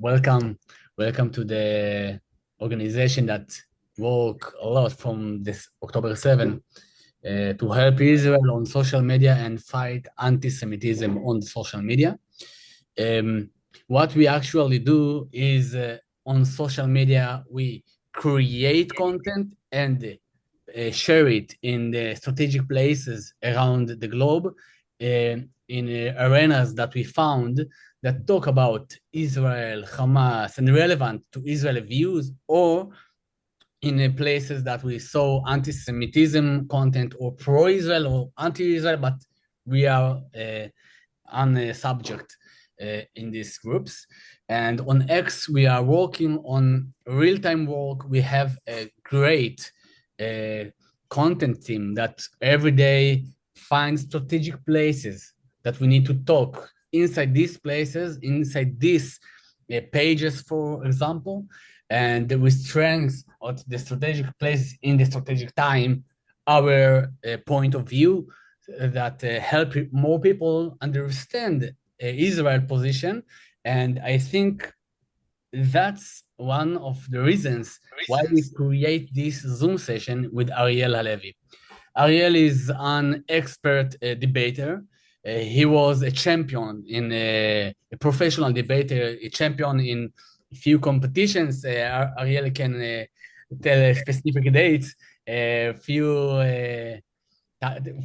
Welcome, welcome to the organization that work a lot from this October 7 to help Israel on social media and fight anti-Semitism on social media. Um, what we actually do is on social media, we create content and share it in the strategic places around the globe in arenas that we found that talk about Israel, Hamas, and relevant to Israeli views, or in places that we saw anti-Semitism content or pro-Israel or anti-Israel, but we are on a subject in these groups. And on X, we are working on real-time work. We have a great uh, content team that every day finds strategic places that we need to talk inside these places, inside these pages, for example, and with strengths of the strategic place in the strategic time, our point of view that help more people understand Israel position. And I think that's one of the reasons why we create this Zoom session with Ariel Halevi. Ariel is an expert debater. He was a champion in a professional debater, a champion in a few competitions. Ariel can tell specific dates. A few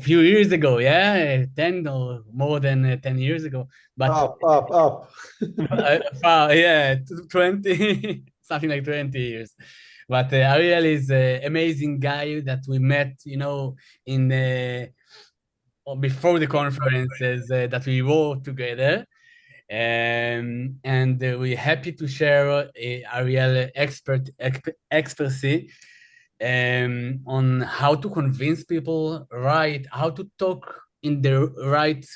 years ago, yeah, 10 or more than 10 years ago. But Up. yeah, 20, something like 20 years. But Ariel is an amazing guy that we met, in or before the conferences that we worked together. And we're happy to share Ariel expertise on how to convince people right, how to talk in the right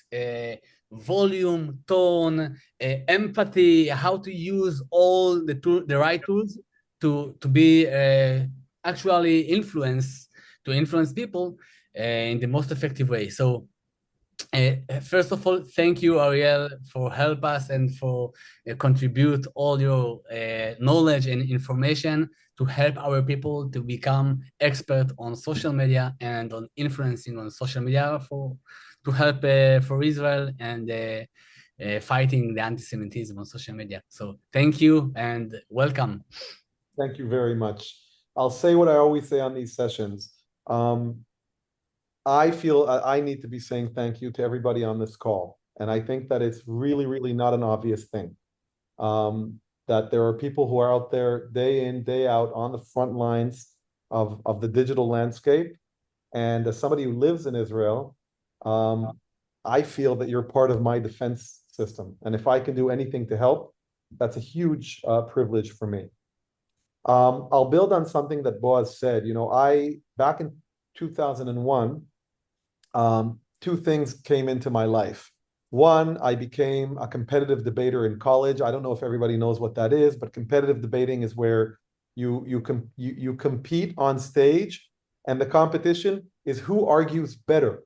volume, tone, empathy, how to use all the right tools to be actually influence people in the most effective way. So first of all, thank you, Ariel, for help us and for contribute all your knowledge and information to help our people to become expert on social media and on influencing on social media to help for Israel and fighting the anti-Semitism on social media. So thank you and welcome. Thank you very much. I'll say what I always say on these sessions. I feel I need to be saying thank you to everybody on this call. And I think that it's really, really not an obvious thing. That there are people who are out there day in, day out on the front lines of the digital landscape. And as somebody who lives in Israel, I feel that you're part of my defense system. And if I can do anything to help, that's a huge privilege for me. I'll build on something that Boaz said. I back in 2001, two things came into my life. One, I became a competitive debater in college. I don't know if everybody knows what that is, but competitive debating is where you compete on stage, and the competition is who argues better,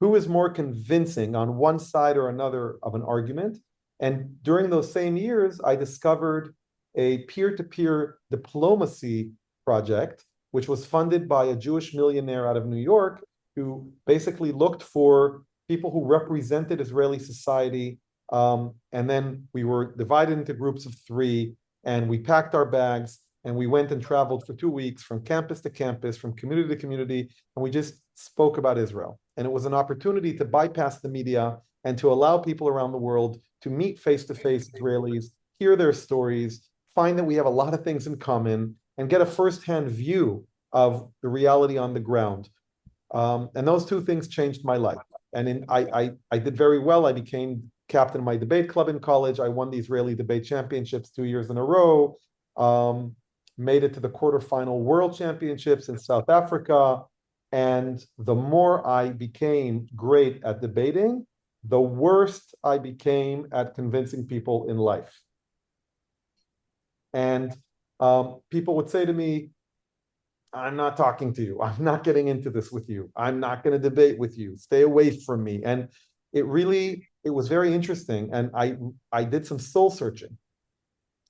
who is more convincing on one side or another of an argument. And during those same years, I discovered a peer-to-peer diplomacy project, which was funded by a Jewish millionaire out of New York who basically looked for people who represented Israeli society. And then we were divided into groups of three, and we packed our bags and we went and traveled for 2 weeks from campus to campus, from community to community, and we just spoke about Israel. And it was an opportunity to bypass the media and to allow people around the world to meet face-to-face Israelis, hear their stories, find that we have a lot of things in common, and get a firsthand view of the reality on the ground. And those two things changed my life. And I did very well. I became captain of my debate club in college. I won the Israeli debate championships 2 years in a row. Made it to the quarterfinal world championships in South Africa. And the more I became great at debating, the worse I became at convincing people in life. And people would say to me, I'm not talking to you. I'm not getting into this with you. I'm not going to debate with you. Stay away from me. And it was very interesting. And I did some soul searching.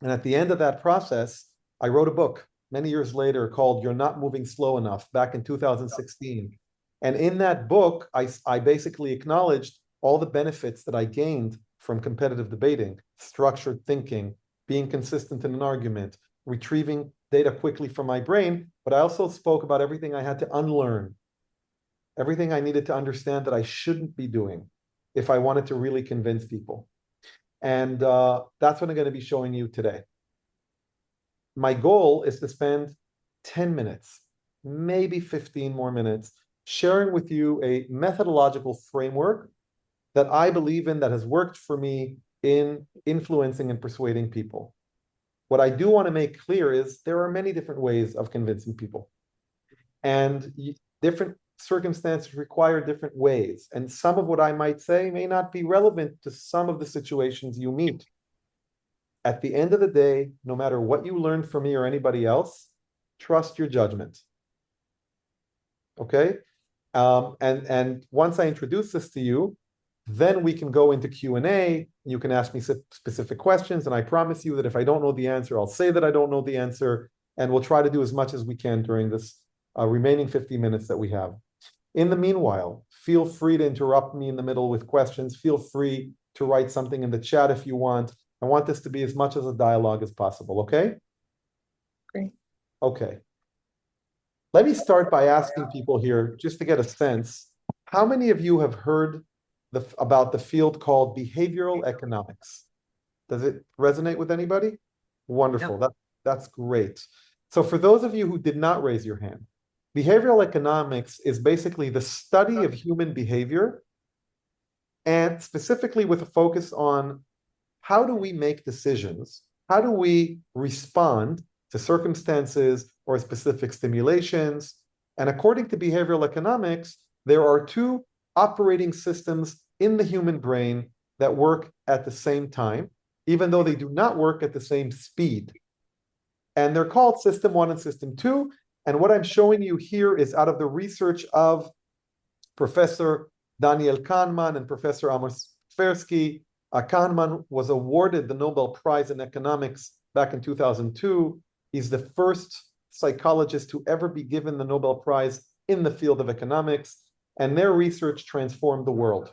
And at the end of that process, I wrote a book many years later called You're Not Moving Slow Enough, back in 2016. And in that book, I basically acknowledged all the benefits that I gained from competitive debating, structured thinking, being consistent in an argument, retrieving data quickly from my brain. But I also spoke about everything I had to unlearn, everything I needed to understand that I shouldn't be doing if I wanted to really convince people. And that's what I'm going to be showing you today. My goal is to spend 10 minutes, maybe 15 more minutes, sharing with you a methodological framework that I believe in, that has worked for me in influencing and persuading people. What I do want to make clear is there are many different ways of convincing people. And different circumstances require different ways. And some of what I might say may not be relevant to some of the situations you meet. At the end of the day, no matter what you learned from me or anybody else, trust your judgment. Okay? And once I introduce this to you, then we can go into Q&A. You can ask me specific questions, and I promise you that if I don't know the answer, I'll say that I don't know the answer, and we'll try to do as much as we can during this remaining 50 minutes that we have. In the meanwhile, feel free to interrupt me in the middle with questions. Feel free to write something in the chat if you want. I want this to be as much as a dialogue as possible, okay? Great. Okay. Let me start by asking people here, just to get a sense, how many of you have heard about the field called behavioral economics? Does it resonate with anybody? Wonderful. Yep. That's great. So for those of you who did not raise your hand, behavioral economics is basically the study of human behavior, and specifically with a focus on how do we make decisions? How do we respond to circumstances or specific stimulations? And according to behavioral economics, there are two operating systems in the human brain that work at the same time, even though they do not work at the same speed. And they're called System 1 and System 2. And what I'm showing you here is out of the research of Professor Daniel Kahneman and Professor Amos Tversky. Kahneman was awarded the Nobel Prize in Economics back in 2002. He's the first psychologist to ever be given the Nobel Prize in the field of economics, and their research transformed the world.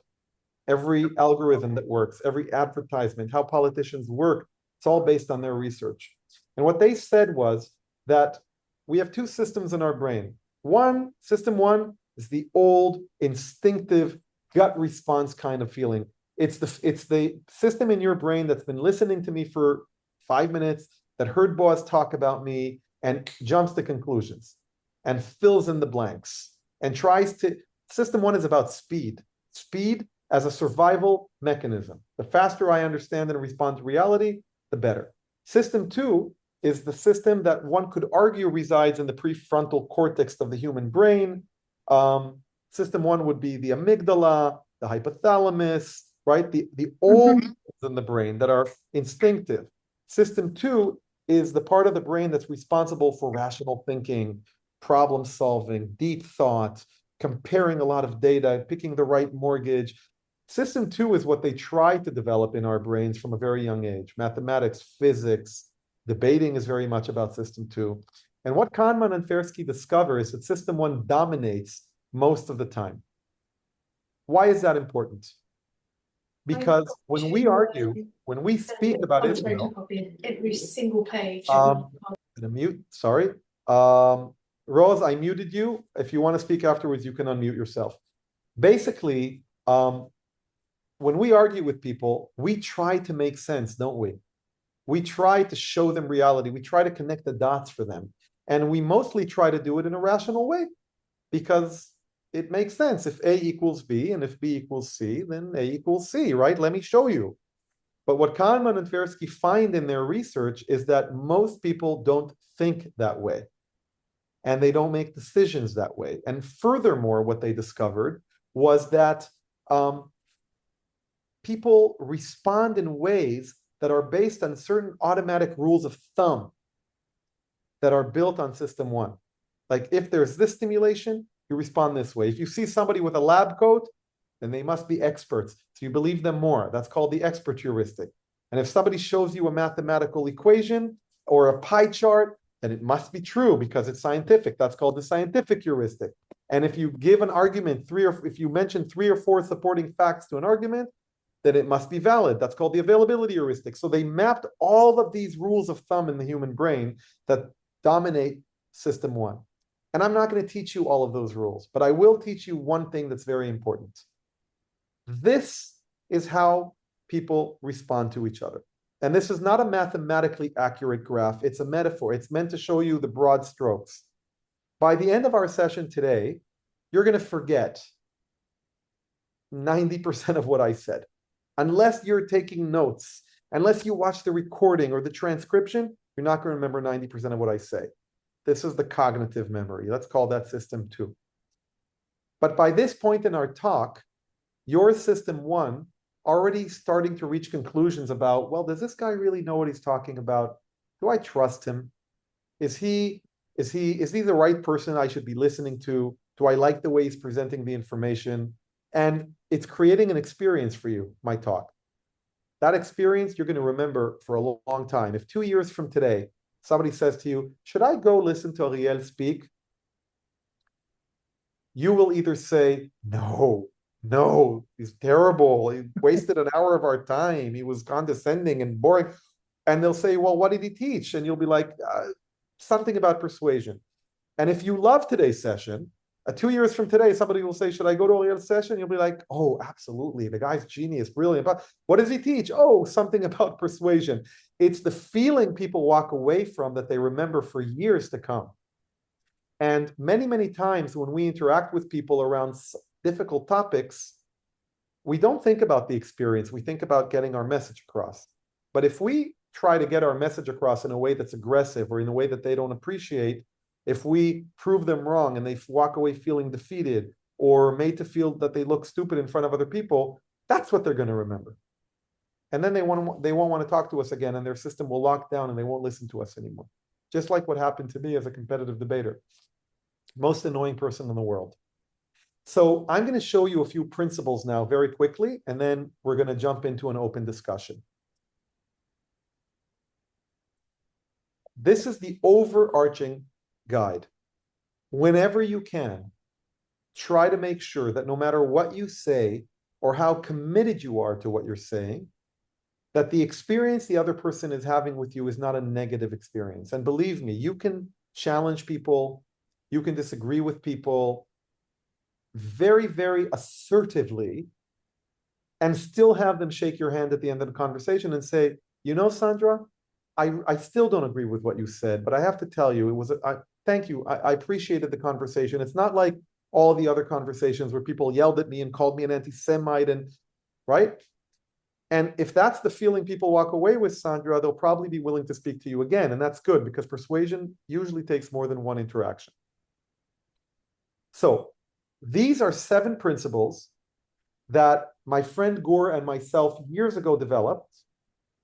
Every algorithm that works, every advertisement, how politicians work, it's all based on their research. And what they said was that we have two systems in our brain. System 1 is the old, instinctive, gut response kind of feeling. It's the system in your brain that's been listening to me for 5 minutes, that heard boss talk about me and jumps to conclusions and fills in the blanks and tries to. System 1 is about speed. Speed as a survival mechanism. The faster I understand and respond to reality, the better. System 2 is the system that one could argue resides in the prefrontal cortex of the human brain. System 1 would be the amygdala, the hypothalamus, right? The old in the brain that are instinctive. System 2 is the part of the brain that's responsible for rational thinking, problem solving, deep thought, comparing a lot of data, picking the right mortgage. System 2 is what they try to develop in our brains from a very young age. Mathematics, physics, debating is very much about System 2. And what Kahneman and Tversky discover is that System 1 dominates most of the time. Why is that important? Because when we argue, when we speak about Israel, every single page. I'm gonna mute, sorry. Rose, I muted you. If you want to speak afterwards, you can unmute yourself. Basically, when we argue with people, we try to make sense, don't we? We try to show them reality. We try to connect the dots for them. And we mostly try to do it in a rational way because it makes sense. If A equals B and if B equals C, then A equals C, right? Let me show you. But what Kahneman and Tversky find in their research is that most people don't think that way. And they don't make decisions that way. And furthermore, what they discovered was that people respond in ways that are based on certain automatic rules of thumb that are built on System 1. Like if there's this stimulation, you respond this way. If you see somebody with a lab coat, then they must be experts. So you believe them more. That's called the expert heuristic. And if somebody shows you a mathematical equation or a pie chart, then it must be true because it's scientific. That's called the scientific heuristic. And if you give an argument if you mention 3 or 4 supporting facts to an argument, then it must be valid. That's called the availability heuristic. So they mapped all of these rules of thumb in the human brain that dominate system 1. And I'm not going to teach you all of those rules, but I will teach you one thing that's very important. This is how people respond to each other. And this is not a mathematically accurate graph. It's a metaphor. It's meant to show you the broad strokes. By the end of our session today, you're going to forget 90% of what I said. Unless you're taking notes, unless you watch the recording or the transcription, you're not going to remember 90% of what I say. This is the cognitive memory. Let's call that system 2. But by this point in our talk, your system 1 already starting to reach conclusions about, well, does this guy really know what he's talking about? Do I trust him? Is he the right person I should be listening to? Do I like the way he's presenting the information? And it's creating an experience for you, my talk. That experience you're going to remember for a long time. If 2 years from today, somebody says to you, should I go listen to Ariel speak? You will either say, no, he's terrible. He wasted an hour of our time. He was condescending and boring. And they'll say, well, what did he teach? And you'll be like, something about persuasion. And if you love today's session, 2 years from today, somebody will say, should I go to Ariel's session? You'll be like, oh, absolutely. The guy's genius, brilliant. But what does he teach? Oh, something about persuasion. It's the feeling people walk away from that they remember for years to come. And many, many times when we interact with people around difficult topics, we don't think about the experience. We think about getting our message across. But if we try to get our message across in a way that's aggressive or in a way that they don't appreciate, if we prove them wrong and they walk away feeling defeated or made to feel that they look stupid in front of other people, that's what they're going to remember. And then they won't want to talk to us again, and their system will lock down and they won't listen to us anymore. Just like what happened to me as a competitive debater. Most annoying person in the world. So I'm going to show you a few principles now very quickly, and then we're going to jump into an open discussion. This is the overarching guide. Whenever you can, try to make sure that no matter what you say or how committed you are to what you're saying, that the experience the other person is having with you is not a negative experience. And believe me, you can challenge people, you can disagree with people very, very assertively and still have them shake your hand at the end of the conversation and say, you know, Sandra, I still don't agree with what you said, but I have to tell you, thank you. I appreciated the conversation. It's not like all the other conversations where people yelled at me and called me an anti-Semite right? And if that's the feeling people walk away with, Sandra, they'll probably be willing to speak to you again. And that's good because persuasion usually takes more than one interaction. So these are 7 principles that my friend Gore and myself years ago developed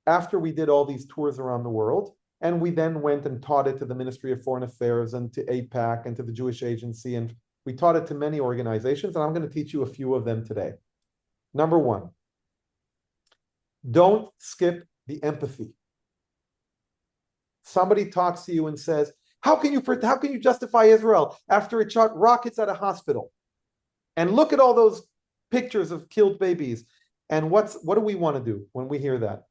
after we did all these tours around the world. And we then went and taught it to the Ministry of Foreign Affairs and to AIPAC and to the Jewish Agency. And we taught it to many organizations. And I'm going to teach you a few of them today. Number 1, don't skip the empathy. Somebody talks to you and says, how can you justify Israel after it shot rockets at a hospital? And look at all those pictures of killed babies. And what do we want to do when we hear that?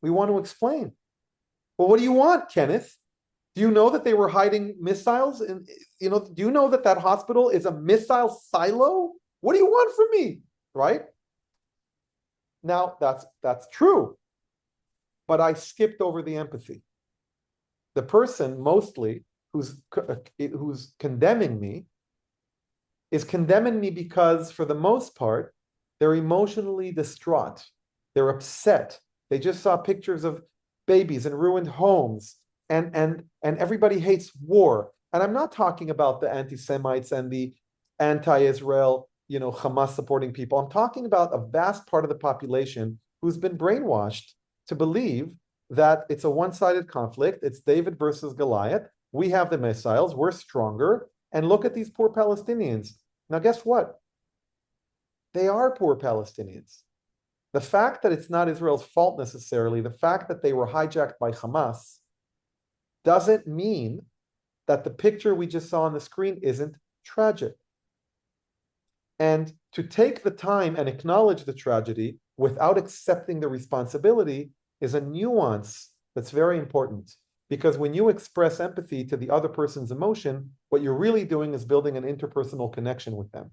We want to explain. Well, what do you want, Kenneth? Do you know that they were hiding missiles? And do you know that that hospital is a missile silo? What do you want from me? Right? Now, that's true. But I skipped over the empathy. The person mostly who's condemning me is condemning me because, for the most part, they're emotionally distraught. They're upset. They just saw pictures of babies and ruined homes, and everybody hates war. And I'm not talking about the anti-Semites and the anti-Israel, Hamas supporting people. I'm talking about a vast part of the population who's been brainwashed to believe that it's a one-sided conflict. It's David versus Goliath. We have the missiles. We're stronger. And look at these poor Palestinians. Now, guess what? They are poor Palestinians. The fact that it's not Israel's fault necessarily, the fact that they were hijacked by Hamas, doesn't mean that the picture we just saw on the screen isn't tragic. And to take the time and acknowledge the tragedy without accepting the responsibility is a nuance that's very important. Because when you express empathy to the other person's emotion, what you're really doing is building an interpersonal connection with them.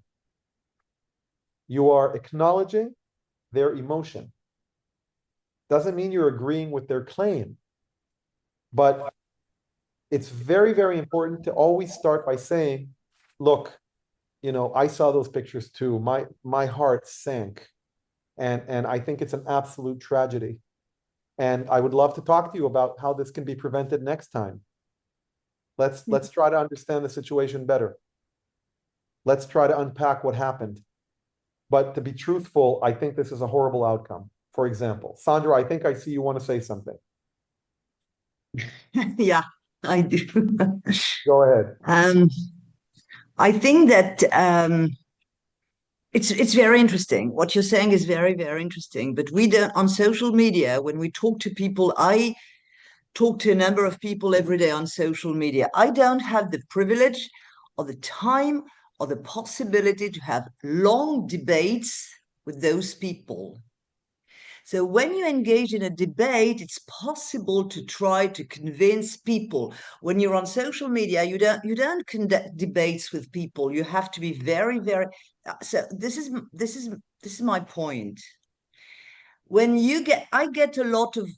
You are acknowledging their emotion. Doesn't mean you're agreeing with their claim, but it's very, very important to always start by saying, look, I saw those pictures too. My heart sank. And I think it's an absolute tragedy. And I would love to talk to you about how this can be prevented next time. Let's try to understand the situation better. Let's try to unpack what happened. But to be truthful, I think this is a horrible outcome. For example, Sandra, I think I see you want to say something. Yeah, I do. Go ahead. I think that it's very interesting. What you're saying is very, very interesting. But we don't, on social media, when we talk to people, I talk to a number of people every day on social media. I don't have the privilege or the time or the possibility to have long debates with those people. So when you engage in a debate, it's possible to try to convince people. When you're on social media, you don't conduct debates with people. You have to be very, very. So this is my point. When I get a lot of.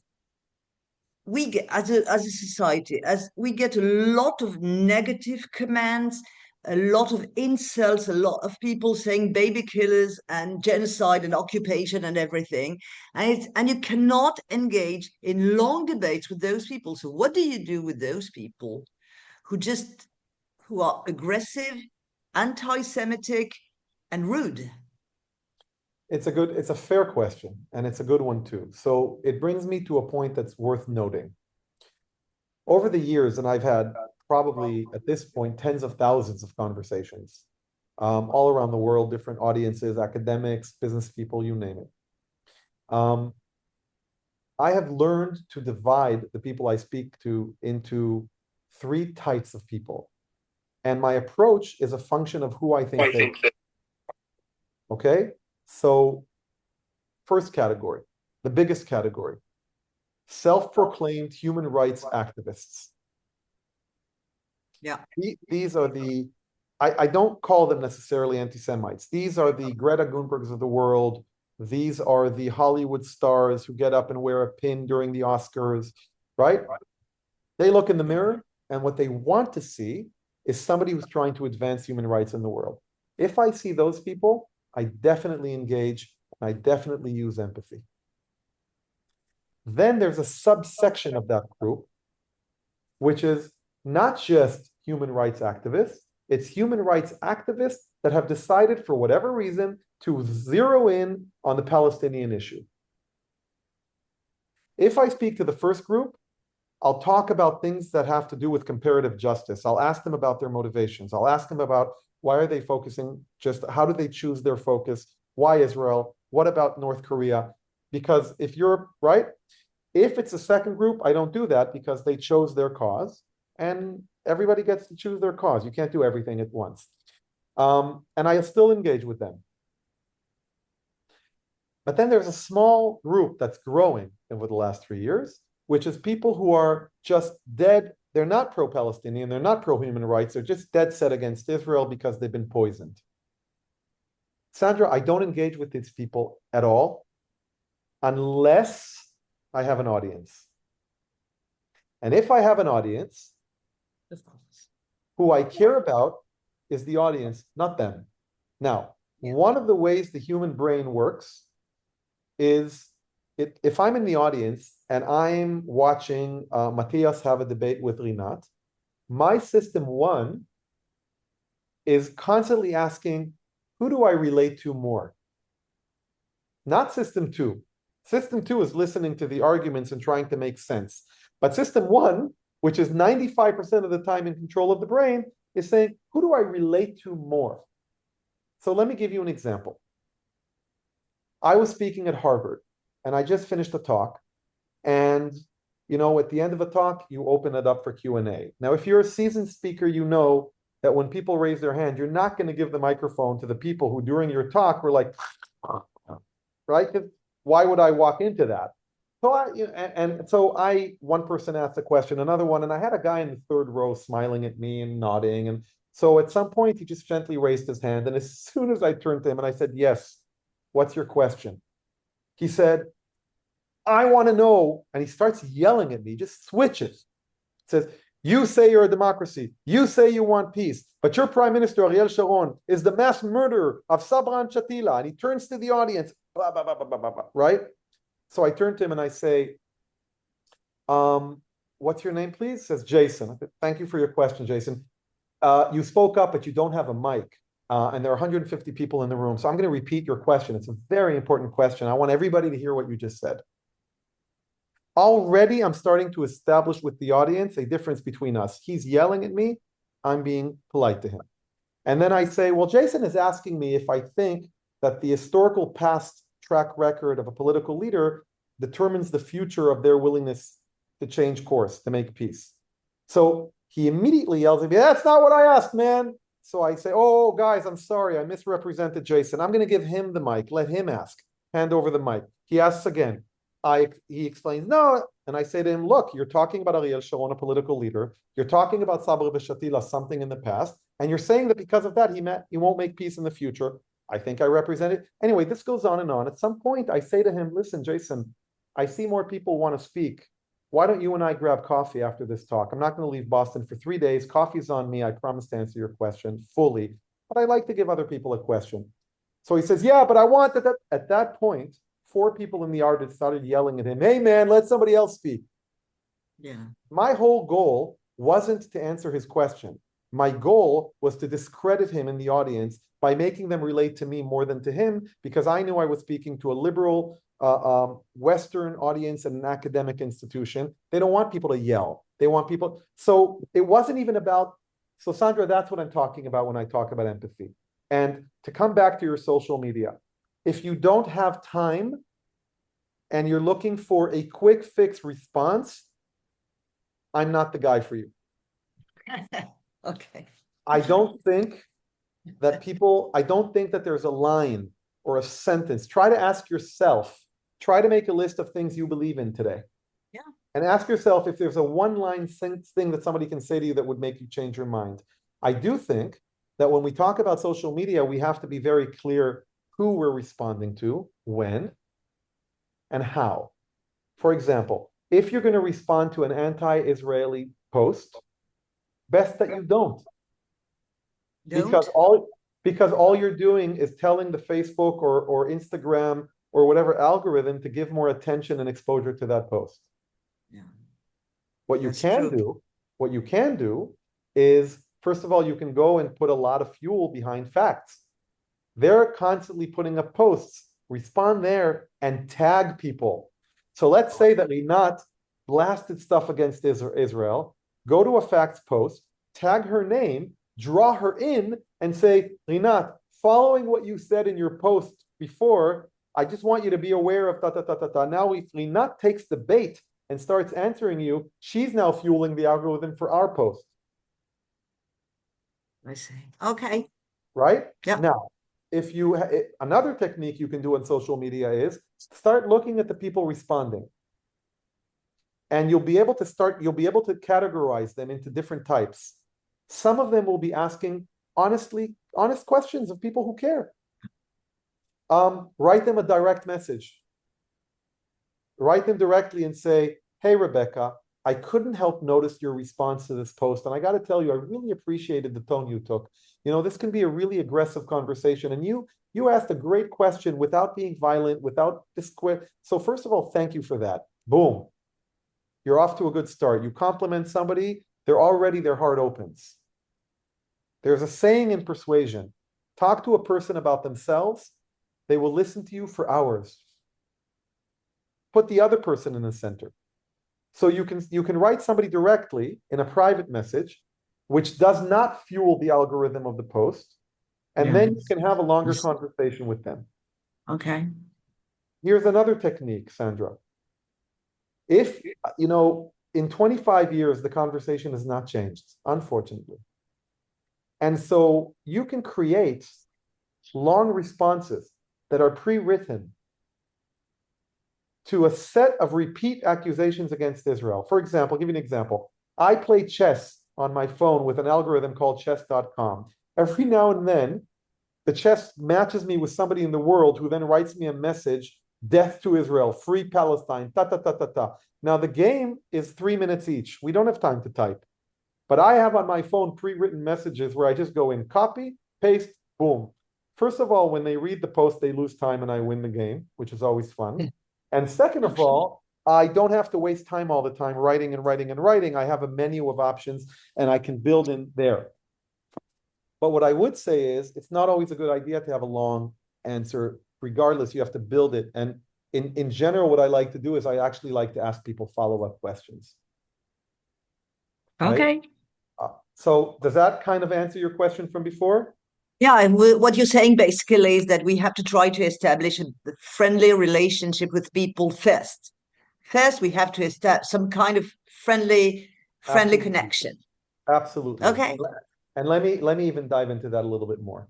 We get as a society, as we get a lot of negative comments, a lot of insults, a lot of people saying baby killers and genocide and occupation and everything. And you cannot engage in long debates with those people. So what do you do with those people who are aggressive, anti-Semitic, and rude? It's a fair question, and it's a good one too. So it brings me to a point that's worth noting. Over the years, and I've had probably at this point tens of thousands of conversations all around the world, different audiences, academics, business people, you name it. I have learned to divide the people I speak to into three types of people. And my approach is a function of who I think they are. Okay? So, first category, the biggest category, self-proclaimed human rights activists. Yeah. These are I don't call them necessarily anti-Semites. These are the Greta Thunbergs of the world. These are the Hollywood stars who get up and wear a pin during the Oscars, right? They look in the mirror, and what they want to see is somebody who's trying to advance human rights in the world. If I see those people, I definitely engage, and I definitely use empathy. Then there's a subsection of that group, which is not just human rights activists, it's human rights activists that have decided for whatever reason to zero in on the Palestinian issue. If I speak to the first group, I'll talk about things that have to do with comparative justice. I'll ask them about their motivations. I'll ask them about why are they focusing, just how do they choose their focus? Why Israel? What about North Korea? Because if it's a second group, I don't do that because they chose their cause and everybody gets to choose their cause. You can't do everything at once. And I still engage with them. But then there's a small group that's growing over the last 3 years, which is people who are just dead. They're not pro-Palestinian. They're not pro-human rights. They're just dead set against Israel because they've been poisoned. Sandra, I don't engage with these people at all unless I have an audience. And if I have an audience, who I care about is the audience, not them. Now, one of the ways the human brain works is if I'm in the audience and I'm watching Matthias have a debate with Rinat, my system one is constantly asking, who do I relate to more? Not system two. System two is listening to the arguments and trying to make sense. But system one, which is 95% of the time in control of the brain, is saying, who do I relate to more? So let me give you an example. I was speaking at Harvard, and I just finished a talk, and at the end of a talk, you open it up for Q&A. Now, if you're a seasoned speaker, you know that when people raise their hand, you're not going to give the microphone to the people who during your talk were like, right? Why would I walk into that? So one person asked a question, another one, and I had a guy in the third row smiling at me and nodding. And so at some point, he just gently raised his hand. And as soon as I turned to him and I said, yes, what's your question? He said, I want to know. And he starts yelling at me, just switches. Says, you say you're a democracy. You say you want peace. But your prime minister, Ariel Sharon, is the mass murderer of Sabra and Shatila. And he turns to the audience, blah, blah, blah, blah, blah, blah, right? So I turn to him and I say, what's your name, please? Says Jason. I said, thank you for your question, Jason. You spoke up, but you don't have a mic. And there are 150 people in the room. So I'm going to repeat your question. It's a very important question. I want everybody to hear what you just said. Already, I'm starting to establish with the audience a difference between us. He's yelling at me. I'm being polite to him. And then I say, well, Jason is asking me if I think that the historical past track record of a political leader determines the future of their willingness to change course, to make peace. So he immediately yells at me, that's not what I asked, man. So I say, oh, guys, I'm sorry. I misrepresented Jason. I'm going to give him the mic. Let him ask. Hand over the mic. He asks again. He explains, no. And I say to him, look, you're talking about Ariel Sharon, a political leader. You're talking about Sabra Shatila, something in the past. And you're saying that because of that, he won't make peace in the future. I think I represent it. Anyway, this goes on and on. At some point, I say to him, listen, Jason, I see more people want to speak. Why don't you and I grab coffee after this talk? I'm not going to leave Boston for 3 days. Coffee's on me. I promise to answer your question fully. But I like to give other people a question. So he says, yeah, but I want that. At that point, 4 people in the audience started yelling at him, hey, man, let somebody else speak. Yeah. My whole goal wasn't to answer his question. My goal was to discredit him in the audience by making them relate to me more than to him, because I knew I was speaking to a liberal Western audience and an academic institution. They don't want people to yell. They want people. So it wasn't even about, so Sandra, that's what I'm talking about when I talk about empathy. And to come back to your social media, if you don't have time and you're looking for a quick fix response, I'm not the guy for you. Okay. I don't think that there's a line or a sentence. Try to ask yourself, try to make a list of things you believe in today. Yeah. And ask yourself if there's a one-line thing that somebody can say to you that would make you change your mind. I do think that when we talk about social media, we have to be very clear who we're responding to, when, and how. For example, if you're going to respond to an anti-Israeli post, best that you don't. Because all you're doing is telling the Facebook or Instagram or whatever algorithm to give more attention and exposure to that post. Yeah. What you That's can true. do is, first of all, you can go and put a lot of fuel behind facts. They're constantly putting up posts, respond there and tag people. So let's say that Rinat blasted stuff against Israel, go to a facts post, tag her name, draw her in and say, Rinat, following what you said in your post before, I just want you to be aware of ta-ta-ta-ta-ta. Now if Rinat takes the bait and starts answering you, she's now fueling the algorithm for our post. I see. Okay. Right? Yeah. Now, if you another technique you can do on social media is start looking at the people responding. And you'll be able to categorize them into different types. Some of them will be asking honest questions of people who care. Write them a direct message. Write them directly and say, hey, Rebecca, I couldn't help notice your response to this post. And I got to tell you, I really appreciated the tone you took. This can be a really aggressive conversation. And you asked a great question without being violent, without so first of all, thank you for that. Boom. You're off to a good start. You compliment somebody, their heart opens. There's a saying in persuasion, talk to a person about themselves, they will listen to you for hours. Put the other person in the center. So you can write somebody directly in a private message, which does not fuel the algorithm of the post, and then you can have a longer conversation with them. Okay. Here's another technique, Sandra. If, in 25 years, the conversation has not changed, unfortunately. And so you can create long responses that are pre-written to a set of repeat accusations against Israel. For example, I'll give you an example. I play chess on my phone with an algorithm called chess.com. Every now and then, the chess matches me with somebody in the world who then writes me a message, death to Israel, free Palestine, ta, ta, ta, ta, ta. Now, the game is 3 minutes each. We don't have time to type. But I have on my phone pre-written messages where I just go in, copy, paste, boom. First of all, when they read the post, they lose time and I win the game, which is always fun. And second of all, I don't have to waste time all the time writing and writing and writing. I have a menu of options and I can build in there. But what I would say is it's not always a good idea to have a long answer. Regardless, you have to build it. And in general, what I like to do is I actually like to ask people follow-up questions. Right? Okay. So does that kind of answer your question from before? Yeah, and what you're saying basically is that we have to try to establish a friendly relationship with people first. First, we have to establish some kind of friendly Absolutely. connection. Absolutely. Okay. And let me even dive into that a little bit more.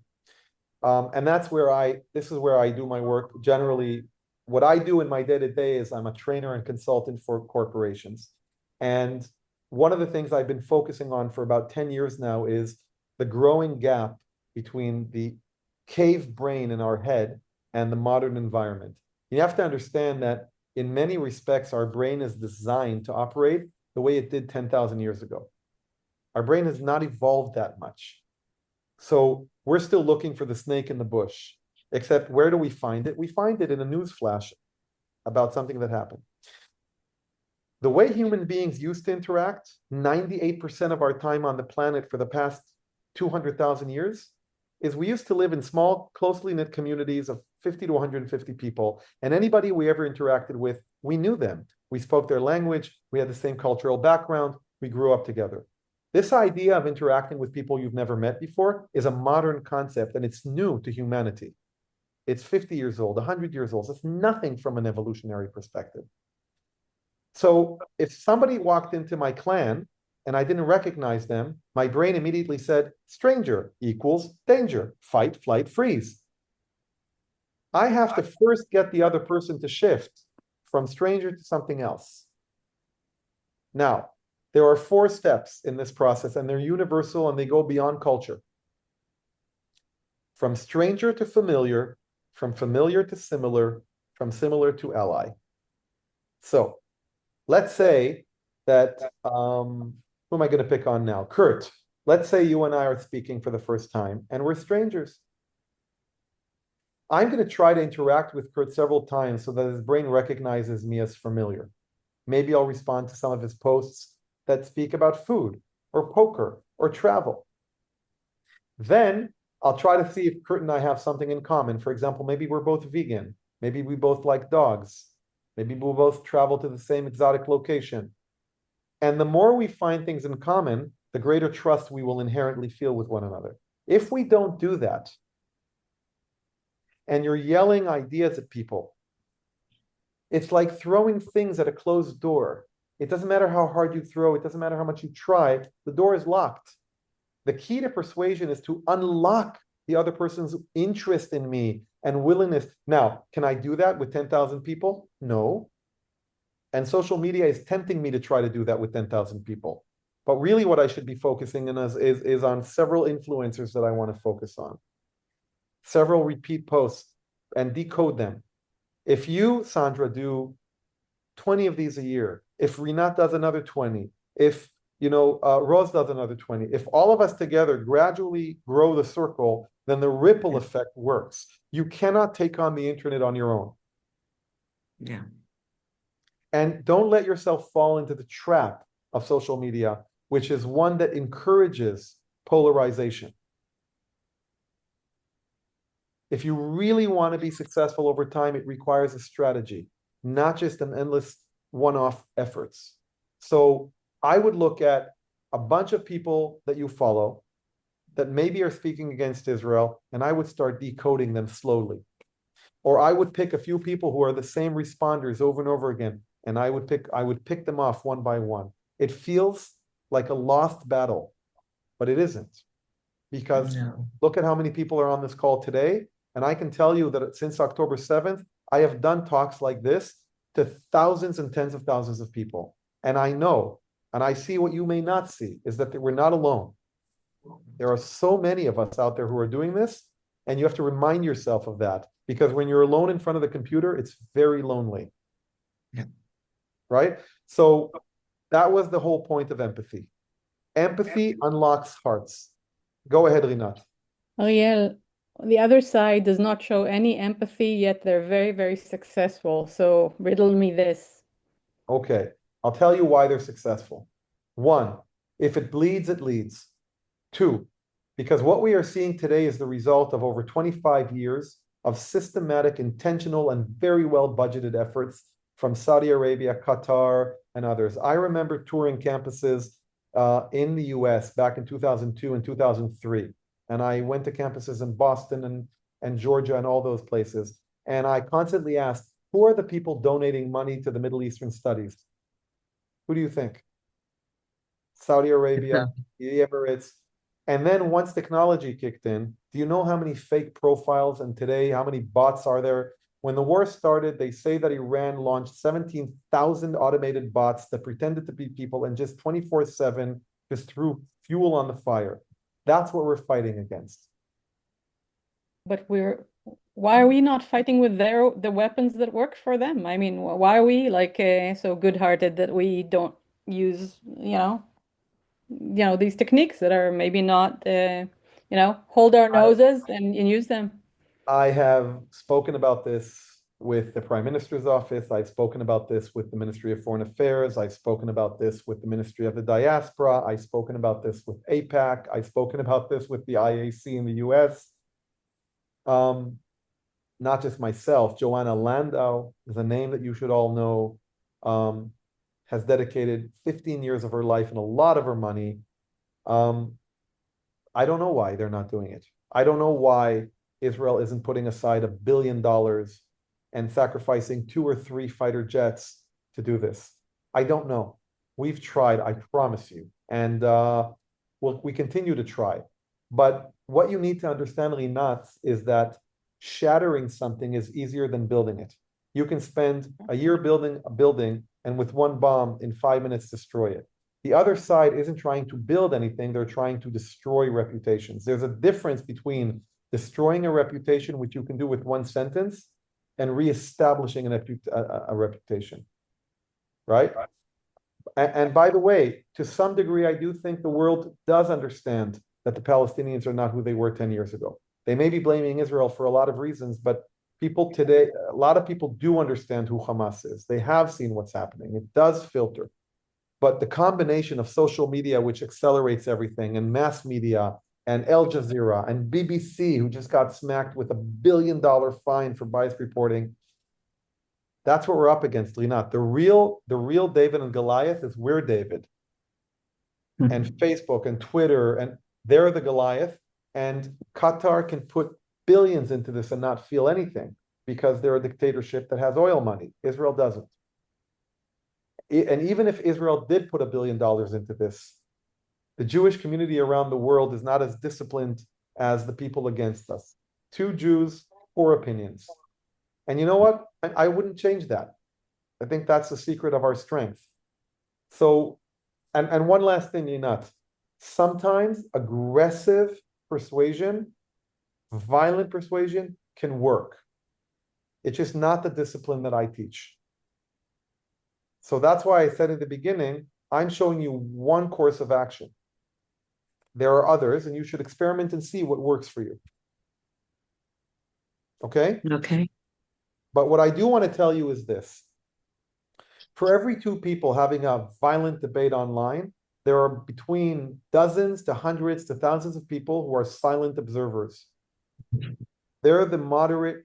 And that's where this is where I do my work. Generally, what I do in my day-to-day is I'm a trainer and consultant for corporations. And one of the things I've been focusing on for about 10 years now is the growing gap between the cave brain in our head and the modern environment. You have to understand that in many respects, our brain is designed to operate the way it did 10,000 years ago. Our brain has not evolved that much. So we're still looking for the snake in the bush, except where do we find it? We find it in a news flash about something that happened. The way human beings used to interact, 98% of our time on the planet for the past 200,000 years, is we used to live in small, closely knit communities of 50 to 150 people. And anybody we ever interacted with, we knew them. We spoke their language. We had the same cultural background. We grew up together. This idea of interacting with people you've never met before is a modern concept, and it's new to humanity. It's 50 years old, 100 years old. It's nothing from an evolutionary perspective. So if somebody walked into my clan and I didn't recognize them, my brain immediately said, stranger equals danger, fight, flight, freeze. I have to first get the other person to shift from stranger to something else. Now, there are 4 steps in this process, and they're universal and they go beyond culture. From stranger to familiar, from familiar to similar, from similar to ally. So let's say that, who am I going to pick on now? Kurt. Let's say you and I are speaking for the first time and we're strangers. I'm going to try to interact with Kurt several times so that his brain recognizes me as familiar. Maybe I'll respond to some of his posts that speak about food or poker or travel. Then I'll try to see if Kurt and I have something in common. For example, maybe we're both vegan. Maybe we both like dogs. Maybe we'll both travel to the same exotic location. And the more we find things in common, the greater trust we will inherently feel with one another. If we don't do that, and you're yelling ideas at people, it's like throwing things at a closed door. It doesn't matter how hard you throw, it doesn't matter how much you try, the door is locked. The key to persuasion is to unlock the other person's interest in me and willingness. Now, can I do that with 10,000 people? No. And social media is tempting me to try to do that with 10,000 people. But really what I should be focusing on is on several influencers that I want to focus on. Several repeat posts and decode them. If you, Sandra, do 20 of these a year, if Rinat does another 20, if Rose does another 20, if all of us together gradually grow the circle, then the ripple effect works. You cannot take on the internet on your own. Yeah. And don't let yourself fall into the trap of social media, which is one that encourages polarization. If you really want to be successful over time, it requires a strategy, not just an endless one-off efforts. So I would look at a bunch of people that you follow that maybe are speaking against Israel, and I would start decoding them slowly. Or I would pick a few people who are the same responders over and over again, and I would pick them off one by one. It feels like a lost battle, but it isn't. Because look at how many people are on this call today. And I can tell you that since October 7th, I have done talks like this to thousands and tens of thousands of people. And I know, and I see what you may not see, is that we're not alone. There are so many of us out there who are doing this, and you have to remind yourself of that. Because when you're alone in front of the computer, it's very lonely. Yeah. Right? So that was the whole point of empathy. Empathy unlocks hearts. Go ahead, Rinat. Ariel, the other side does not show any empathy, yet they're very, very successful. So riddle me this. Okay, I'll tell you why they're successful. One, if it bleeds, it leads. Two, because what we are seeing today is the result of over 25 years of systematic, intentional, and very well budgeted efforts from Saudi Arabia, Qatar, and others. I remember touring campuses in the US back in 2002 and 2003. And I went to campuses in Boston and Georgia and all those places. And I constantly asked, who are the people donating money to the Middle Eastern studies? Who do you think? Saudi Arabia, the Emirates. And then once technology kicked in, do you know how many fake profiles and today, how many bots are there? When the war started, they say that Iran launched 17,000 automated bots that pretended to be people and just 24/7 just threw fuel on the fire. That's what we're fighting against. But why are we not fighting with the weapons that work for them? I mean, why are we like so good-hearted that we don't use, these techniques that are maybe not, hold our noses and use them? I have spoken about this with the Prime Minister's office. I've spoken about this with the Ministry of Foreign Affairs. I've spoken about this with the Ministry of the Diaspora. I've spoken about this with APAC. I've spoken about this with the IAC in the US. Not just myself, Joanna Landau is a name that you should all know, has dedicated 15 years of her life and a lot of her money. I don't know why they're not doing it. I don't know why Israel isn't putting aside $1 billion and sacrificing 2 or 3 fighter jets to do this. I don't know. We've tried, I promise you. And we continue to try. But what you need to understand, Rinat, is that shattering something is easier than building it. You can spend a year building a building and with one bomb in 5 minutes destroy it. The other side isn't trying to build anything, they're trying to destroy reputations. There's a difference between destroying a reputation, which you can do with one sentence, and reestablishing a reputation, right? And by the way, to some degree, I do think the world does understand that the Palestinians are not who they were 10 years ago. They may be blaming Israel for a lot of reasons, but people today, a lot of people do understand who Hamas is. They have seen what's happening. It does filter. But the combination of social media, which accelerates everything, and mass media, and Al Jazeera, and BBC, who just got smacked with $1 billion fine for bias reporting, that's what we're up against, Rinat. The real David and Goliath is we're David. And Facebook and Twitter, and they're the Goliath. And Qatar can put billions into this and not feel anything because they're a dictatorship that has oil money. Israel doesn't. And even if Israel did put $1 billion into this, the Jewish community around the world is not as disciplined as the people against us. 2 Jews, 4 opinions. And you know what? I wouldn't change that. I think that's the secret of our strength. So, and one last thing, Rinat. Sometimes aggressive persuasion, violent persuasion can work. It's just not the discipline that I teach. So that's why I said in the beginning, I'm showing you one course of action. There are others, and you should experiment and see what works for you. Okay? Okay. But what I do want to tell you is this. For every 2 people having a violent debate online, there are between dozens to hundreds to thousands of people who are silent observers. They're the moderate,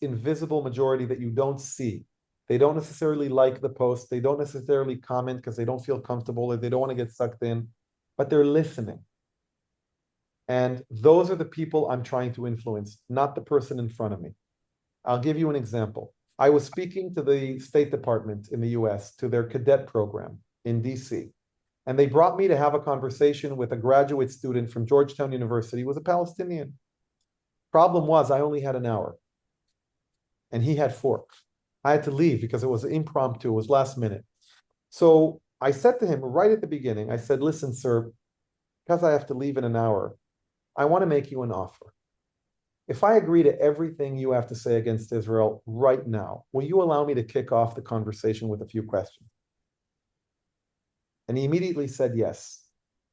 invisible majority that you don't see. They don't necessarily like the post. They don't necessarily comment because they don't feel comfortable or they don't want to get sucked in, but they're listening. And those are the people I'm trying to influence, not the person in front of me. I'll give you an example. I was speaking to the State Department in the US, to their cadet program in DC. And they brought me to have a conversation with a graduate student from Georgetown University who was a Palestinian. Problem was, I only had an hour. And he had 4. I had to leave because it was impromptu, it was last minute. So I said to him right at the beginning, I said, listen, sir, because I have to leave in an hour, I want to make you an offer. If I agree to everything you have to say against Israel right now, will you allow me to kick off the conversation with a few questions? And he immediately said yes.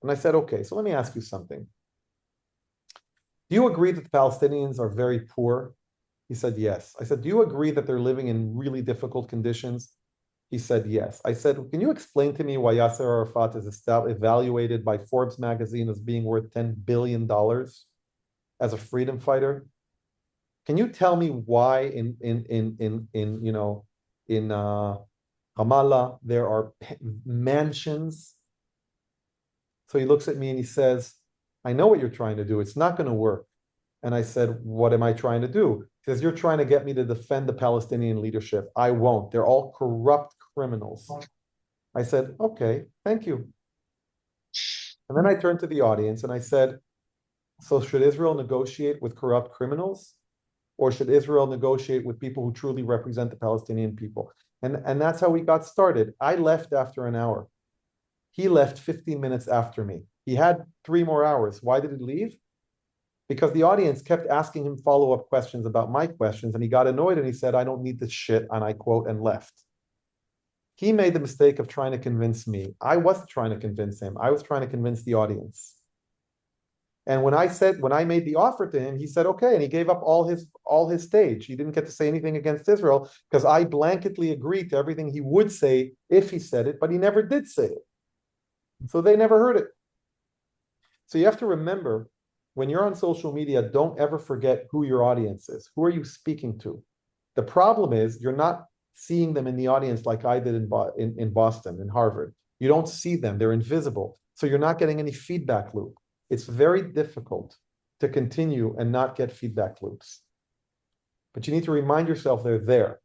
And I said, okay, so let me ask you something. Do you agree that the Palestinians are very poor? He said, yes. I said, do you agree that they're living in really difficult conditions? He said, yes. I said, can you explain to me why Yasser Arafat is evaluated by Forbes magazine as being worth $10 billion as a freedom fighter? Can you tell me why in Ramallah there are mansions? So he looks at me and he says, I know what you're trying to do. It's not going to work. And I said, what am I trying to do? He says, you're trying to get me to defend the Palestinian leadership. I won't. They're all corrupt criminals. I said, okay, thank you. And then I turned to the audience and I said, so should Israel negotiate with corrupt criminals? Or should Israel negotiate with people who truly represent the Palestinian people? And that's how we got started. I left after an hour. He left 15 minutes after me. He had 3 more hours. Why did he leave? Because the audience kept asking him follow-up questions about my questions, and he got annoyed and he said, I don't need this shit, and I quote, and left. He made the mistake of trying to convince me. I wasn't trying to convince him. I was trying to convince the audience. And when I made the offer to him, he said, okay, and he gave up all his stage. He didn't get to say anything against Israel because I blanketly agreed to everything he would say if he said it, but he never did say it. So they never heard it. So you have to remember, when you're on social media, don't ever forget who your audience is. Who are you speaking to? The problem is you're not seeing them in the audience like I did in Boston, in Harvard. You don't see them. They're invisible. So you're not getting any feedback loop. It's very difficult to continue and not get feedback loops. But you need to remind yourself they're there.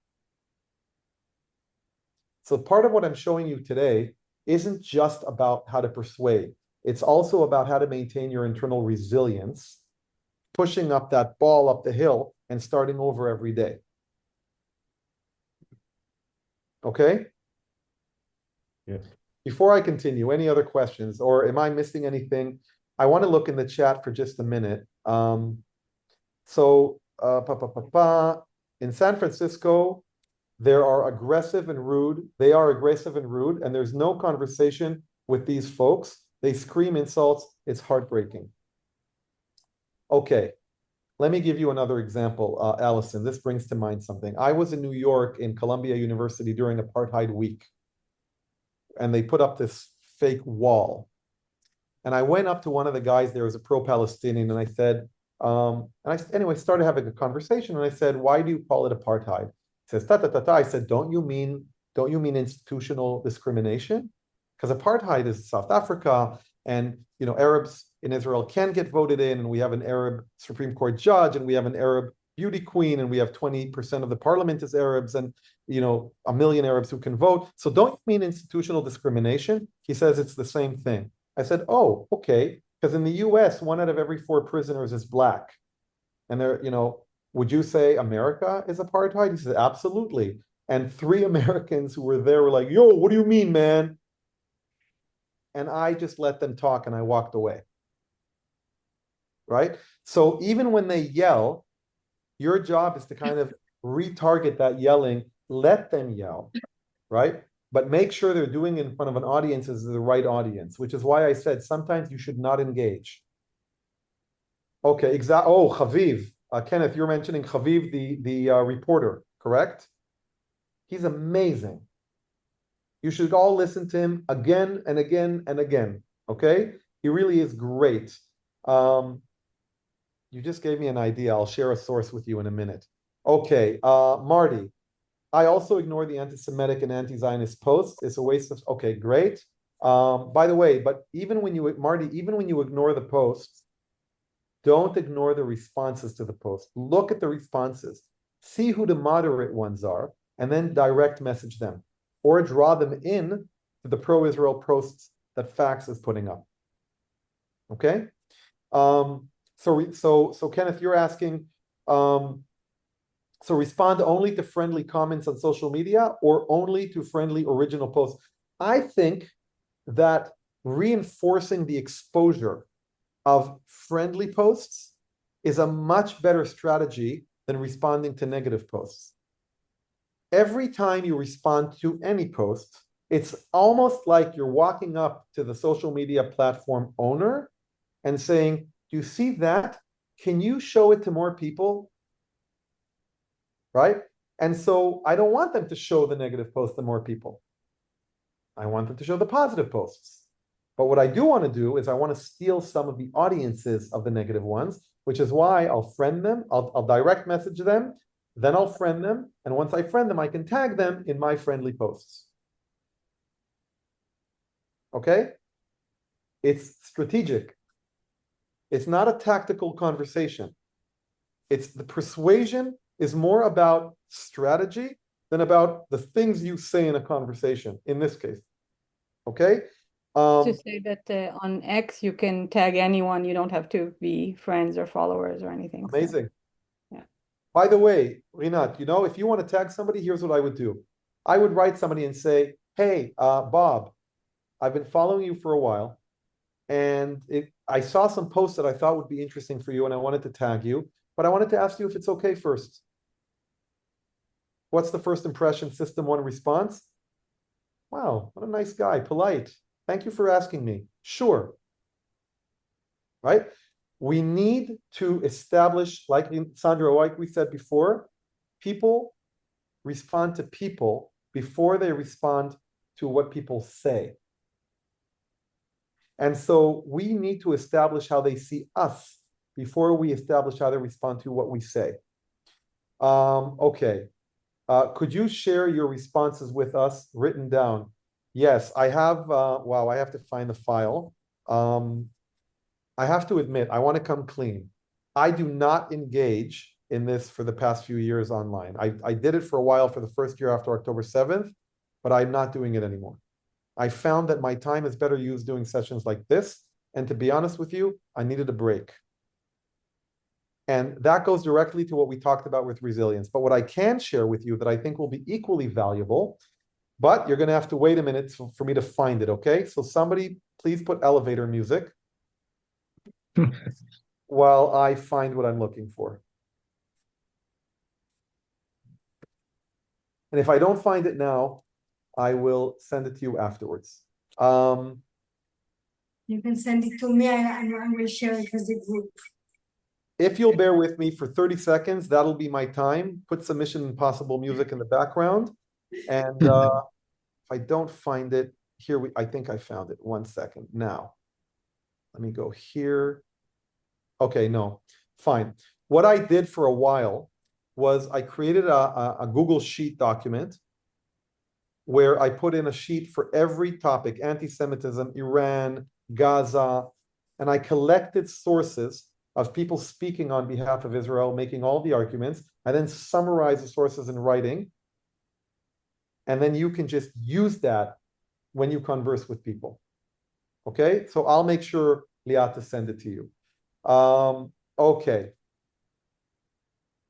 So part of what I'm showing you today isn't just about how to persuade. It's also about how to maintain your internal resilience, pushing up that ball up the hill and starting over every day. Okay? Yeah. Before I continue, any other questions, or am I missing anything? I want to look in the chat for just a minute. In San Francisco, they are aggressive and rude. And there's no conversation with these folks. They scream insults. It's heartbreaking. Okay, let me give you another example, Allison. This brings to mind something. I was in New York in Columbia University during Apartheid Week, and they put up this fake wall. And I went up to one of the guys there as a pro-Palestinian, and I said, anyway, started having a conversation, and I said, why do you call it apartheid? He says, ta ta ta ta. I said, don't you mean institutional discrimination? Because apartheid is South Africa, and Arabs in Israel can get voted in, and we have an Arab Supreme Court judge, and we have an Arab beauty queen, and we have 20% of the parliament is Arabs, and 1 million Arabs who can vote. So don't you mean institutional discrimination? He says it's the same thing. I said, oh, okay, because in the US, 1 out of every 4 prisoners is Black. And they're, would you say America is apartheid? He said, absolutely. And 3 Americans who were there were like, yo, what do you mean, man? And I just let them talk and I walked away. Right? So even when they yell, your job is to kind of retarget that yelling, let them yell, right? But make sure they're doing it in front of an audience as the right audience, which is why I said sometimes you should not engage. Okay, oh, Chaviv. Kenneth, you're mentioning Chaviv, the reporter, correct? He's amazing. You should all listen to him again and again and again, okay? He really is great. You just gave me an idea. I'll share a source with you in a minute. Okay, Marty. I also ignore the anti-Semitic and anti-Zionist posts. It's a waste of, okay, great. By the way, but even when you ignore the posts, don't ignore the responses to the post. Look at the responses. see who the moderate ones are, and then direct message them or draw them in to the pro-Israel posts that Fax is putting up. Okay? So Kenneth, you're asking, so respond only to friendly comments on social media or only to friendly original posts? I think that reinforcing the exposure of friendly posts is a much better strategy than responding to negative posts. Every time you respond to any post, it's almost like you're walking up to the social media platform owner and saying, do you see that? Can you show it to more people? Right? And so I don't want them to show the negative posts to more people. I want them to show the positive posts. But what I do want to do is I want to steal some of the audiences of the negative ones, which is why I'll friend them, I'll direct message them, then I'll friend them. And once I friend them, I can tag them in my friendly posts. Okay? It's strategic. It's not a tactical conversation. It's the persuasion is more about strategy than about the things you say in a conversation, in this case. Okay? To say that on X you can tag anyone, you don't have to be friends or followers or anything. So, Amazing. yeah. By the way, Rinat, if you want to tag somebody, here's what I would do. I would write somebody and say, hey, Bob, I've been following you for a while, and I saw some posts that I thought would be interesting for you, and I wanted to tag you, but I wanted to ask you if it's okay first. What's the first impression? System 1 response? Wow, what a nice guy, polite. Thank you for asking me. Sure. Right? We need to establish, like Sandra, like we said before, people respond to people before they respond to what people say. And so we need to establish how they see us before we establish how they respond to what we say. Okay. Could you share your responses with us written down? Yes, I have, wow, I have to find the file. I have to admit, I want to come clean. I do not engage in this for the past few years online. I did it for a while for the first year after October 7th, but I'm not doing it anymore. I found that my time is better used doing sessions like this. And to be honest with you, I needed a break. And that goes directly to what we talked about with resilience. But what I can share with you that I think will be equally valuable, but you're going to have to wait a minute for me to find it, okay? So somebody, please put elevator music while I find what I'm looking for. And if I don't find it now, I will send it to you afterwards. You can send it to me and I will share it with the group. If you'll bear with me for 30 seconds, that'll be my time. Put some Mission Impossible music in the background. And if I don't find it, I think I found it. 1 second. Now, let me go here. Okay, no, fine. What I did for a while was I created a Google Sheet document where I put in a sheet for every topic, anti-Semitism, Iran, Gaza, and I collected sources of people speaking on behalf of Israel, making all the arguments. I then summarize the sources in writing. And then you can just use that when you converse with people. Okay, so I'll make sure Liat to send it to you. Okay.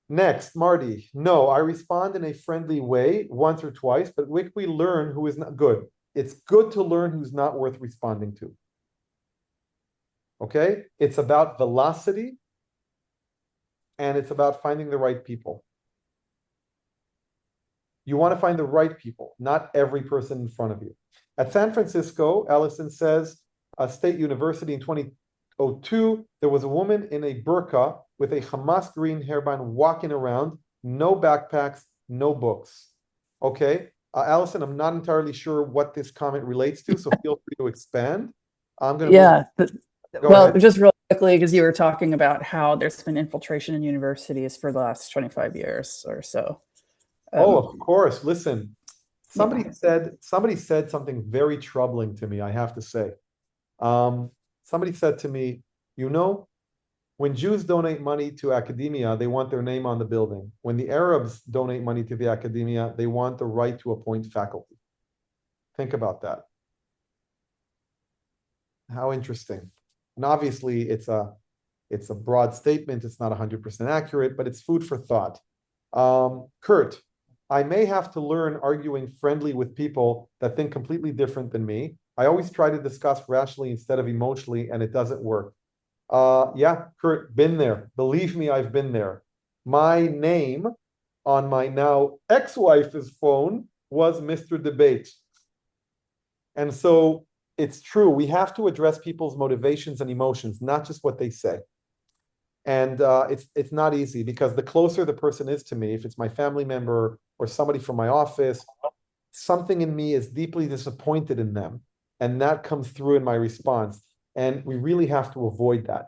Next, Marty. No, I respond in a friendly way once or twice, but we learn who is not good. It's good to learn who's not worth responding to. Okay? It's about velocity and it's about finding the right people. You want to find the right people, not every person in front of you. At San Francisco, Ellison says, State University in 2002, there was a woman in a burqa with a Hamas green hairband walking around, no backpacks, no books. Okay, Allison, I'm not entirely sure what this comment relates to, so feel free to expand. I'm going to Go ahead. Just real quickly, because you were talking about how there's been infiltration in universities for the last 25 years or so. Oh, of course. Listen, somebody said something very troubling to me, I have to say. Somebody said to me, When Jews donate money to academia, they want their name on the building. When the Arabs donate money to the academia, they want the right to appoint faculty. Think about that. How interesting. And obviously, it's a broad statement. It's not 100% accurate, but it's food for thought. Kurt, I may have to learn arguing friendly with people that think completely different than me. I always try to discuss rationally instead of emotionally, and it doesn't work. Yeah, Kurt, been there. Believe me, I've been there. My name on my now ex-wife's phone was Mr. Debate. And so it's true. We have to address people's motivations and emotions, not just what they say. And it's not easy because the closer the person is to me, if it's my family member or somebody from my office, something in me is deeply disappointed in them. And that comes through in my response. And we really have to avoid that.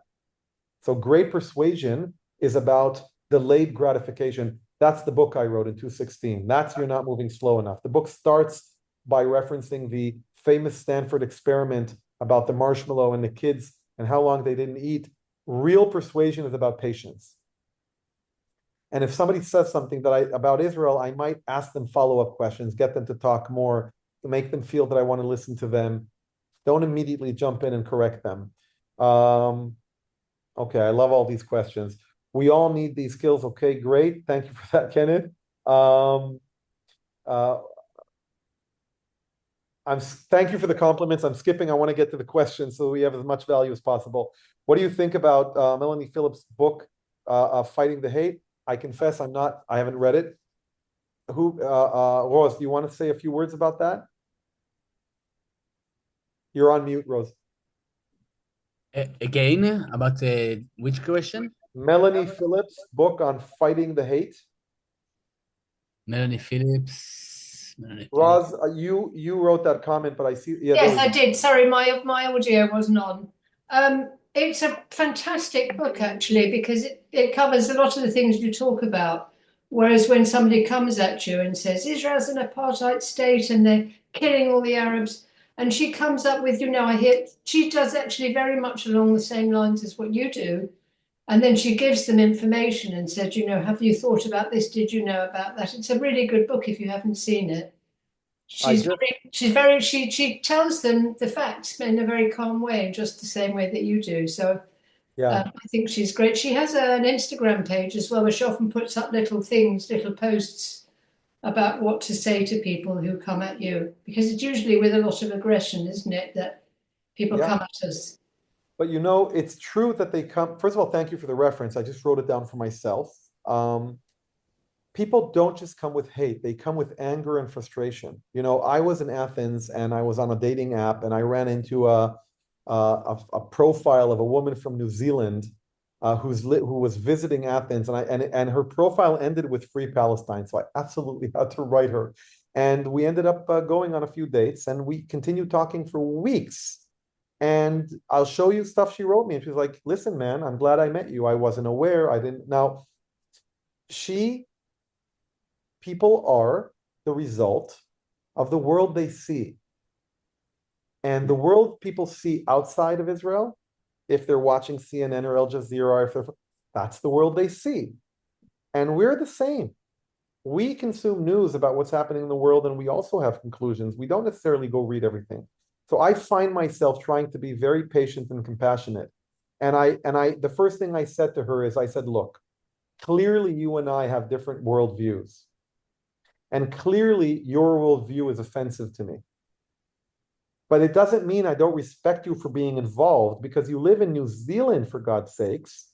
So great persuasion is about delayed gratification. That's the book I wrote in 2016. That's You're Not Moving Slow Enough. The book starts by referencing the famous Stanford experiment about the marshmallow and the kids and how long they didn't eat. Real persuasion is about patience. And if somebody says something about Israel, I might ask them follow-up questions, get them to talk more, to make them feel that I want to listen to them. Don't immediately jump in and correct them. Okay, I love all these questions. We all need these skills. Okay, great. Thank you for that, Kenneth. Thank you for the compliments. I'm skipping. I want to get to the questions so we have as much value as possible. What do you think about Melanie Phillips' book, Fighting the Hate? I confess I haven't read it. Rose, do you want to say a few words about that? You're on mute, Rose. Again, about which question? Melanie Phillips' book on Fighting the Hate. Melanie Phillips. Roz, you wrote that comment, but I see. Yeah, Yes, I did. Sorry, my audio wasn't on. It's a fantastic book, actually, because it covers a lot of the things you talk about. Whereas when somebody comes at you and says, Israel's an apartheid state and they're killing all the Arabs, and she comes up with, she does actually very much along the same lines as what you do. And then she gives them information and said, have you thought about this? Did you know about that? It's a really good book if you haven't seen it. She tells them the facts in a very calm way, just the same way that you do. So yeah. I think she's great. She has an Instagram page as well, where she often puts up little posts about what to say to people who come at you, because it's usually with a lot of aggression, isn't it, that people come at us. But it's true that they come. First of all, thank you for the reference. I just wrote it down for myself. People don't just come with hate. They come with anger and frustration. I was in Athens and I was on a dating app and I ran into a profile of a woman from New Zealand who was visiting Athens, and her profile ended with Free Palestine. So I absolutely had to write her. And we ended up going on a few dates and we continued talking for weeks. And I'll show you stuff she wrote me. And she's like, listen, man, I'm glad I met you. I wasn't aware. I didn't. Now, people are the result of the world they see. And the world people see outside of Israel, if they're watching CNN or Al Jazeera, that's the world they see. And we're the same. We consume news about what's happening in the world, and we also have conclusions. We don't necessarily go read everything. So I find myself trying to be very patient and compassionate. And the first thing I said to her is, I said, look, clearly you and I have different worldviews. And clearly your worldview is offensive to me. But it doesn't mean I don't respect you for being involved, because you live in New Zealand, for God's sakes,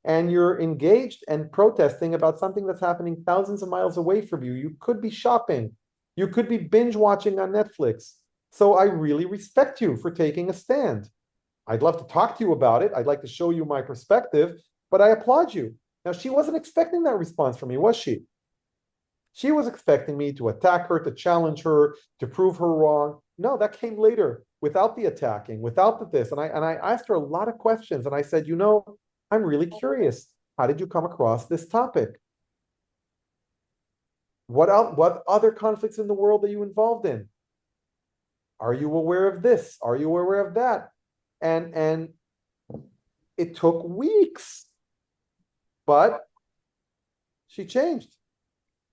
and you're engaged and protesting about something that's happening thousands of miles away from you. You could be shopping. You could be binge watching on Netflix. So I really respect you for taking a stand. I'd love to talk to you about it. I'd like to show you my perspective, but I applaud you. Now, she wasn't expecting that response from me, was she? She was expecting me to attack her, to challenge her, to prove her wrong. No, that came later, without the attacking, without the this. And I asked her a lot of questions, and I said, I'm really curious. How did you come across this topic? What other conflicts in the world are you involved in? Are you aware of this? Are you aware of that? And It took weeks, but she changed.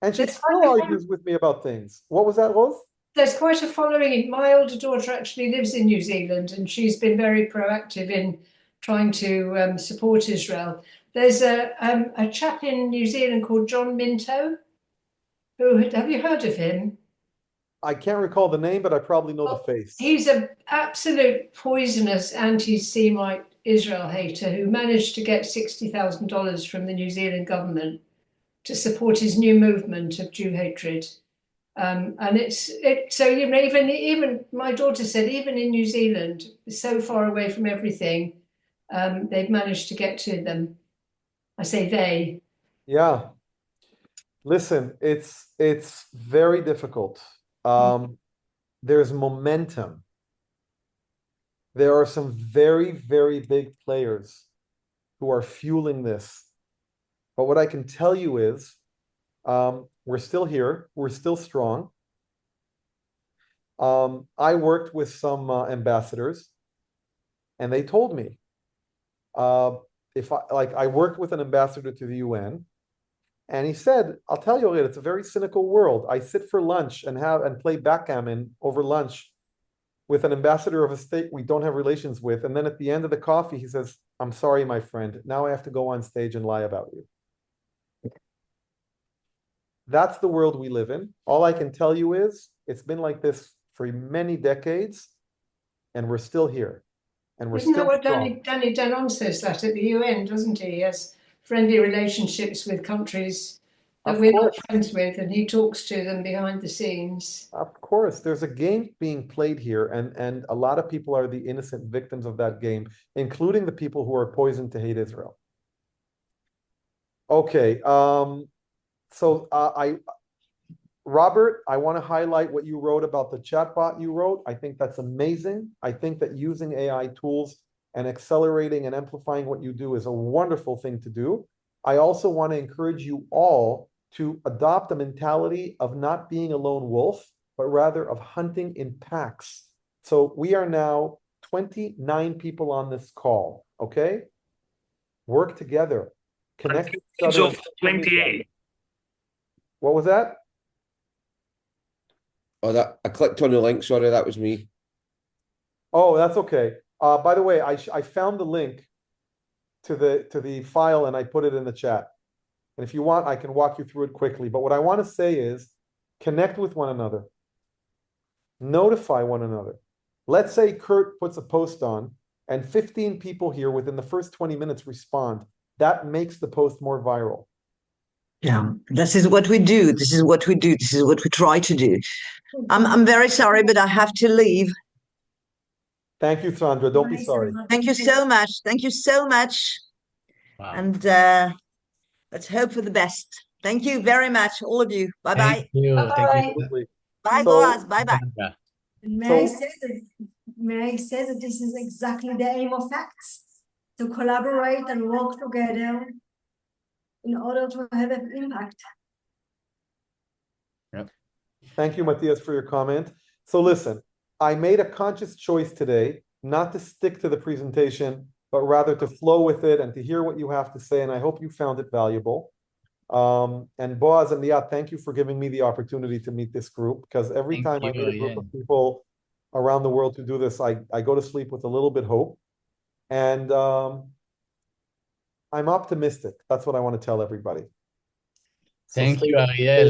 And she still argues with me about things. What was that, Rose? There's quite a following. My older daughter actually lives in New Zealand, and she's been very proactive in trying to support Israel. There's a chap in New Zealand called John Minto. Have you heard of him? I can't recall the name, but I probably know the face. He's an absolute poisonous anti-Semite Israel hater who managed to get $60,000 from the New Zealand government to support his new movement of Jew hatred. And so, you know, even my daughter said, even in New Zealand, so far away from everything, they've managed to get to them. I say they. Yeah. Listen, it's very difficult. There's momentum. There are some very, very big players who are fueling this. But what I can tell you is, we're still here. We're still strong. I worked with some ambassadors, and they told me, I worked with an ambassador to the UN, and he said, "I'll tell you, Ariel, it's a very cynical world. I sit for lunch and play backgammon over lunch with an ambassador of a state we don't have relations with, and then at the end of the coffee, he says, 'I'm sorry, my friend. Now I have to go on stage and lie about you.'" That's the world we live in. All I can tell you is it's been like this for many decades, and we're still here. And we're Isn't that still what strong. Danny Danon says that at the UN, doesn't he? He has friendly relationships with countries that Of we're not course. friends with, and he talks to them behind the scenes. Of course, there's a game being played here, and a lot of people are the innocent victims of that game, including the people who are poisoned to hate Israel. Okay, Robert, I want to highlight what you wrote about the chatbot you wrote. I think that's amazing. I think that using AI tools and accelerating and amplifying what you do is a wonderful thing to do. I also want to encourage you all to adopt a mentality of not being a lone wolf, but rather of hunting in packs. So we are now 29 people on this call, okay? Work together. Connect with each other. Of 28. What was that? Oh, I clicked on the link. Sorry, that was me. Oh, that's okay. By the way, I found the link to the file and I put it in the chat. And if you want, I can walk you through it quickly. But what I want to say is connect with one another. Notify one another. Let's say Kurt puts a post on and 15 people here within the first 20 minutes respond. That makes the post more viral. Yeah, this is what we do. This is what we do. This is what we try to do. I'm very sorry, but I have to leave. Thank you, Sandra. Don't be sorry. Thank you so much. Thank you so much. Wow. And let's hope for the best. Thank you very much, all of you. Bye-bye. Thank you. Thank you. Absolutely. Bye, So- Boaz. Bye-bye. Yeah. May I say that this is exactly the aim of facts, to collaborate and work together in order to have an impact. Thank you, Matthias, for your comment. So listen, I made a conscious choice today not to stick to the presentation, but rather to flow with it and to hear what you have to say. And I hope you found it valuable. And Boaz and Liat, thank you for giving me the opportunity to meet this group, because every Thank time I you, meet a group yeah. of people around the world to do this, I go to sleep with a little bit hope. And I'm optimistic. That's what I want to tell everybody. So Thank stay- you, Ariel.